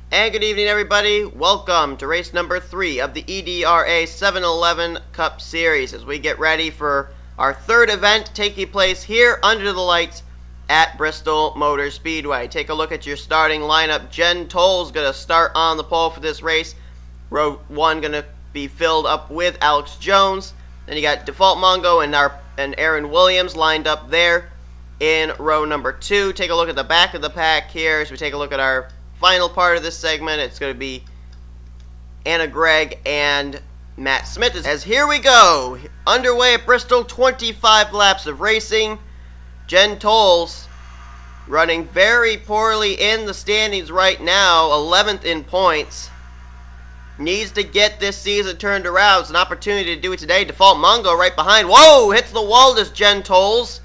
And good evening, everybody. Welcome to race number 3 of the EDRA 711 Cup Series as we get ready for our third event taking place here under the lights at Bristol Motor Speedway. Take a look at your starting lineup. Jen Toll's going to start on the pole for this race. Row 1 going to be filled up with Alex Jones. Then you got Default Mongo and Aaron Williams lined up there in row number 2. Take a look at the back of the pack here as we take a look at our final part of this segment. It's going to be Anna Gregg and Matt Smith. As here we go, underway at Bristol, 25 laps of racing. Jen Toll's running very poorly in the standings right now, 11th in points. Needs to get this season turned around. It's an opportunity to do it today. Default Mongo right behind. Whoa, hits the wall, does Jen Toll's.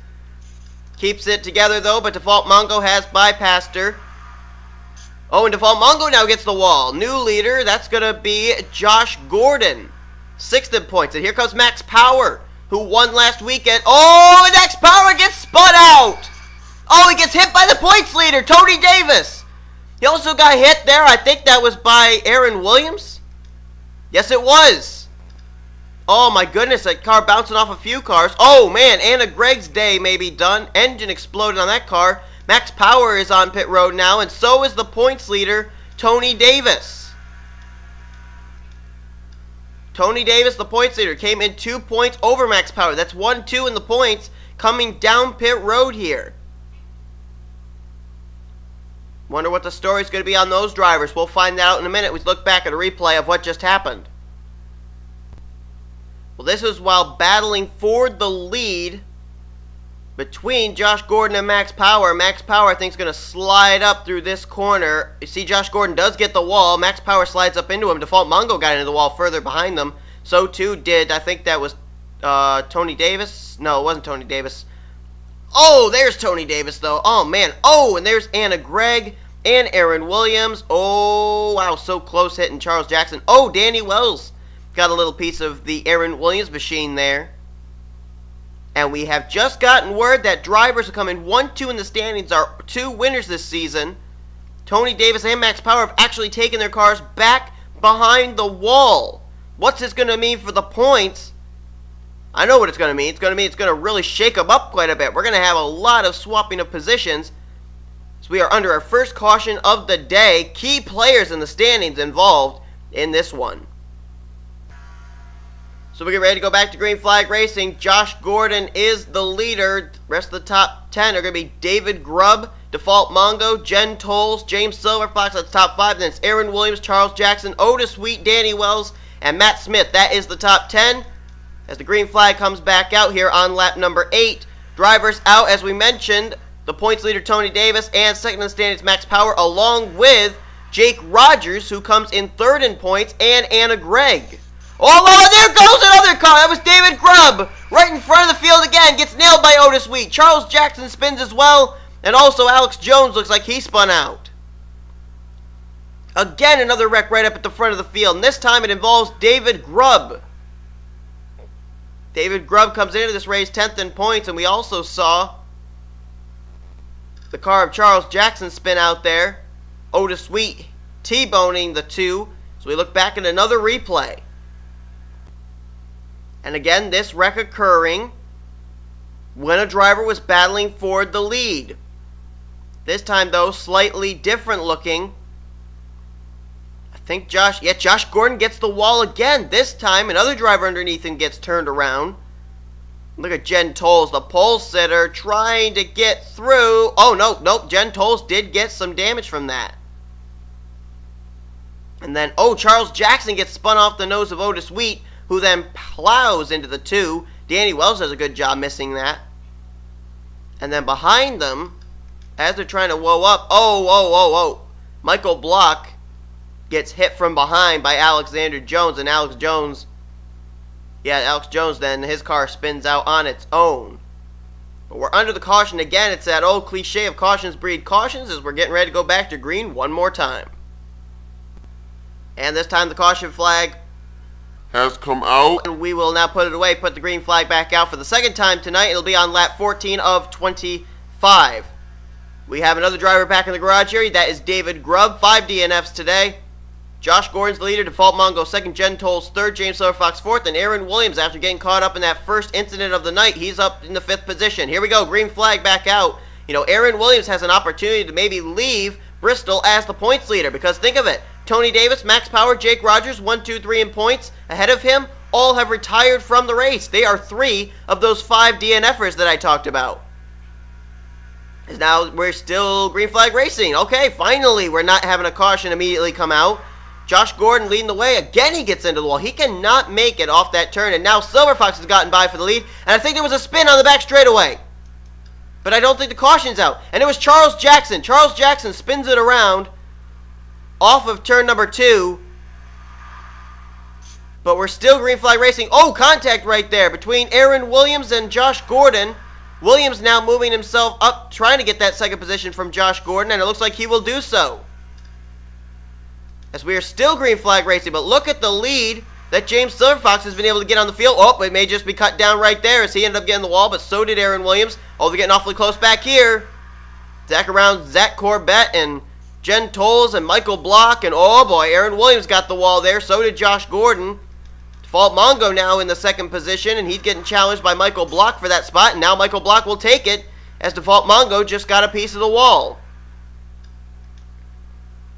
Keeps it together though, but Default Mongo has bypassed her. Oh, and Default Mongo now gets the wall. New leader, that's going to be Josh Gordon. 6th in points. And here comes Max Power, who won last weekend. Oh, and Max Power gets spun out. Oh, he gets hit by the points leader, Tony Davis. He also got hit there. I think that was by Aaron Williams. Yes, it was. Oh, my goodness. That car bouncing off a few cars. Oh, man. Anna Gregg's day may be done. Engine exploded on that car. Max Power is on pit road now, and so is the points leader, Tony Davis. Tony Davis, the points leader, came in 2 points over Max Power. That's 1-2 in the points coming down pit road here. Wonder what the story's going to be on those drivers. We'll find out in a minute. We look back at a replay of what just happened. Well, this is while battling for the lead between Josh Gordon and Max Power. Max Power, I think, is going to slide up through this corner. You see Josh Gordon does get the wall. Max Power slides up into him. Default Mongo got into the wall further behind them. So, too, did, I think that was Tony Davis. No, it wasn't Tony Davis. Oh, there's Tony Davis, though. Oh, man. Oh, and there's Anna Gregg and Aaron Williams. Oh, wow, so close hitting Charles Jackson. Oh, Danny Wells got a little piece of the Aaron Williams machine there. And we have just gotten word that drivers who come in 1-2 in the standings are 2 winners this season. Tony Davis and Max Power have actually taken their cars back behind the wall. What's this going to mean for the points? I know what it's going to mean. It's going to really shake them up quite a bit. We're going to have a lot of swapping of positions. So we are under our first caution of the day. Key players in the standings involved in this one. So we get ready to go back to green flag racing. Josh Gordon is the leader. Rest of the top 10 are going to be David Grubb, Default Mongo, Jen Tolles, James Silverfox at the top 5. Then it's Aaron Williams, Charles Jackson, Otis Wheat, Danny Wells, and Matt Smith. That is the top 10. As the green flag comes back out here on lap number 8. Drivers out, as we mentioned, the points leader Tony Davis, and second in the standings Max Power, along with Jake Rogers, who comes in 3rd in points, and Anna Gregg. Oh, there goes another car. That was David Grubb. Right in front of the field again. Gets nailed by Otis Wheat. Charles Jackson spins as well. And also Alex Jones looks like he spun out. Again, another wreck right up at the front of the field. And this time it involves David Grubb. David Grubb comes into this race 10th in points. And we also saw the car of Charles Jackson spin out there. Otis Wheat T-boning the 2. So we look back at another replay. And again, this wreck occurring when a driver was battling for the lead. This time, though, slightly different looking. I think Josh Gordon gets the wall again. This time, another driver underneath him gets turned around. Look at Jen Tolles, the pole sitter, trying to get through. Oh, nope, Jen Tolles did get some damage from that. And then, oh, Charles Jackson gets spun off the nose of Otis Wheat, who then plows into the 2. Danny Wells does a good job missing that. And then behind them, as they're trying to whoa up, oh, Michael Block gets hit from behind by Alexander Jones, and Alex Jones then, his car spins out on its own. But we're under the caution again. It's that old cliche of cautions breed cautions as we're getting ready to go back to green one more time. And this time the caution flag has come out. And we will now put it away, put the green flag back out for the second time tonight. It'll be on lap 14 of 25. We have another driver back in the garage here. That is David Grubb. 5 DNFs today. Josh Gordon's the leader. Default Mongo second. Jen Tolles third. James Silverfox fourth. And Aaron Williams, after getting caught up in that first incident of the night, he's up in the 5th position. Here we go. Green flag back out. You know, Aaron Williams has an opportunity to maybe leave Bristol as the points leader, because think of it. Tony Davis, Max Power, Jake Rogers, 1, 2, 3 in points. Ahead of him, all have retired from the race. They are 3 of those 5 DNFers that I talked about. Now we're still green flag racing. Okay, finally we're not having a caution immediately come out. Josh Gordon leading the way. Again, he gets into the wall. He cannot make it off that turn, and now Silverfox has gotten by for the lead. And I think there was a spin on the back straightaway, but I don't think the caution's out. And it was Charles Jackson. Charles Jackson spins it around off of turn number 2. But we're still green flag racing. Oh, contact right there between Aaron Williams and Josh Gordon. Williams now moving himself up, trying to get that second position from Josh Gordon, and it looks like he will do so, as we are still green flag racing. But look at the lead that James Silverfox has been able to get on the field. Oh, it may just be cut down right there as he ended up getting the wall, but so did Aaron Williams. Oh, they're getting awfully close back here. Zach around Zach Corbett and Jen Tolles and Michael Block, and oh boy, Aaron Williams got the wall there. So did Josh Gordon. Default Mongo now in the 2nd position, and he's getting challenged by Michael Block for that spot, and now Michael Block will take it as Default Mongo just got a piece of the wall.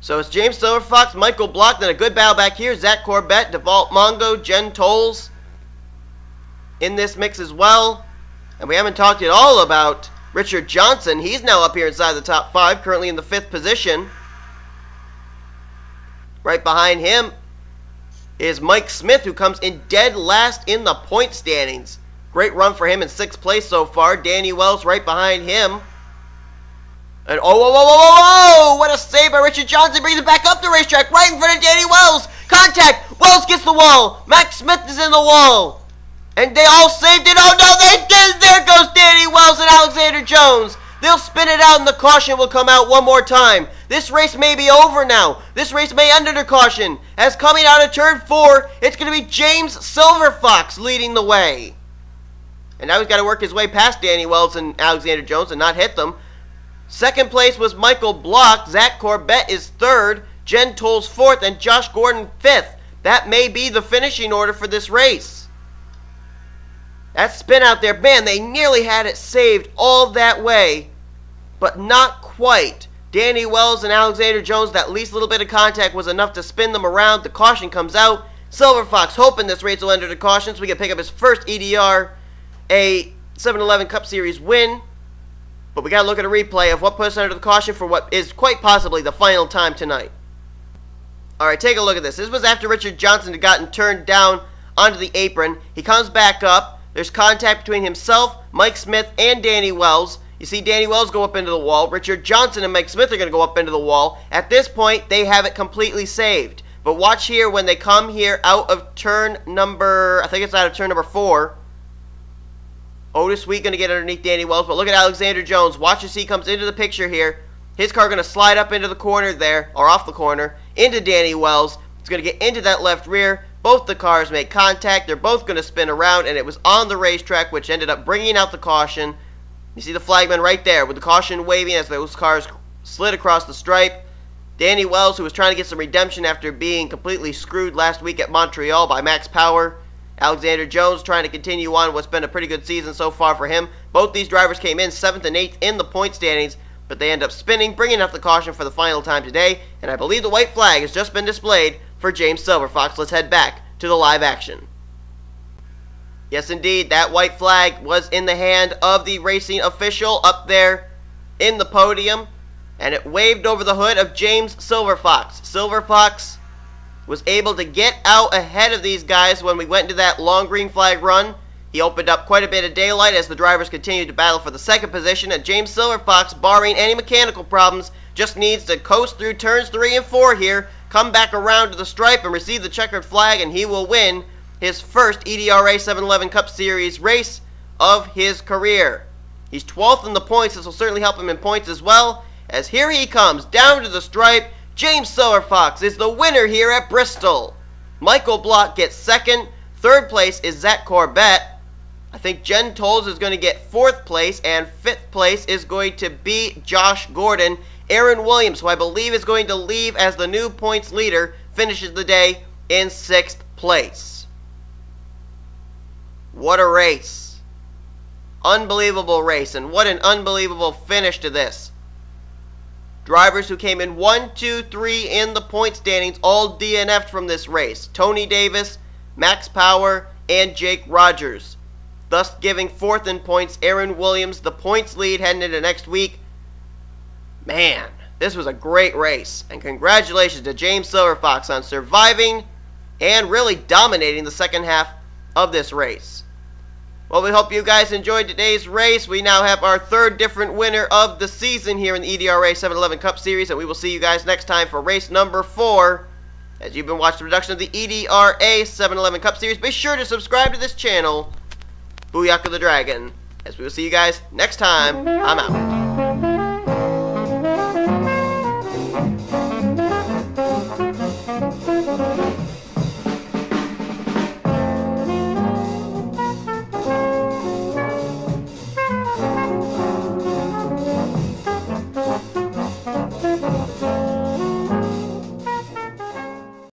So it's James Silverfox, Michael Block, then a good battle back here. Zach Corbett, Default Mongo, Jen Tolles in this mix as well. And we haven't talked at all about Richard Johnson. He's now up here inside the top 5, currently in the 5th position. Right behind him is Mike Smith, who comes in dead last in the point standings. Great run for him in 6th place so far. Danny Wells right behind him. And oh, whoa, whoa, whoa, whoa, whoa! What a save by Richard Johnson. Brings it back up the racetrack right in front of Danny Wells. Contact! Wells gets the wall. Max Smith is in the wall. And they all saved it. Oh, no, they did. There goes Danny Wells and Alexander Jones. They'll spin it out and the caution will come out one more time. This race may be over now. This race may end under caution. As coming out of turn 4, it's going to be James Silverfox leading the way. And now he's got to work his way past Danny Wells and Alexander Jones and not hit them. 2nd place was Michael Block. Zach Corbett is 3rd. Jen Tolles 4th. And Josh Gordon 5th. That may be the finishing order for this race. That spin out there, man, they nearly had it saved all that way, but not quite. Danny Wells and Alexander Jones, that least little bit of contact was enough to spin them around. The caution comes out. Silverfox hoping this race will enter the caution so we can pick up his first EDRA 7-11 Cup Series win. But we got to look at a replay of what puts under the caution for what is quite possibly the final time tonight. Alright, take a look at this. This was after Richard Johnson had gotten turned down onto the apron. He comes back up. There's contact between himself, Mike Smith, and Danny Wells. You see Danny Wells go up into the wall. Richard Johnson and Mike Smith are going to go up into the wall. At this point, they have it completely saved. But watch here when they come here out of turn number, I think it's out of turn number 4. Otis Wheat going to get underneath Danny Wells. But look at Alexander Jones. Watch as he comes into the picture here. His car going to slide up into the corner there, or off the corner, into Danny Wells. It's going to get into that left rear. Both the cars make contact. They're both going to spin around, and it was on the racetrack, which ended up bringing out the caution. You see the flagman right there with the caution waving as those cars slid across the stripe. Danny Wells, who was trying to get some redemption after being completely screwed last week at Montreal by Max Power. Alexander Jones trying to continue on what's been a pretty good season so far for him. Both these drivers came in 7th and 8th in the point standings, but they end up spinning, bringing up the caution for the final time today. And I believe the white flag has just been displayed for James Silverfox. Let's head back to the live action. Yes, indeed, that white flag was in the hand of the racing official up there in the podium, and it waved over the hood of James Silverfox. Silverfox was able to get out ahead of these guys when we went into that long green flag run. He opened up quite a bit of daylight as the drivers continued to battle for the 2nd position, and James Silverfox, barring any mechanical problems, just needs to coast through turns 3 and 4 here, come back around to the stripe and receive the checkered flag, and he will win his first EDRA 7-11 Cup Series race of his career. He's 12th in the points. This will certainly help him in points as well, as here he comes down to the stripe. James Silverfox is the winner here at Bristol. Michael Block gets 2nd. 3rd place is Zach Corbett. I think Jen Tolles is going to get 4th place, and 5th place is going to be Josh Gordon. Aaron Williams, who I believe is going to leave as the new points leader, finishes the day in 6th place. What a race. Unbelievable race, and what an unbelievable finish to this. Drivers who came in 1, 2, 3 in the point standings all DNF'd from this race. Tony Davis, Max Power, and Jake Rogers. Thus giving 4th in points Aaron Williams the points lead heading into next week. Man, this was a great race, and congratulations to James Silverfox on surviving and really dominating the second half of this race. Well, we hope you guys enjoyed today's race. We now have our 3rd different winner of the season here in the EDRA 711 Cup Series, and we will see you guys next time for race number 4. As you've been watching the production of the EDRA 711 Cup Series, be sure to subscribe to this channel. Booyaka the Dragon. As we will see you guys next time, I'm out.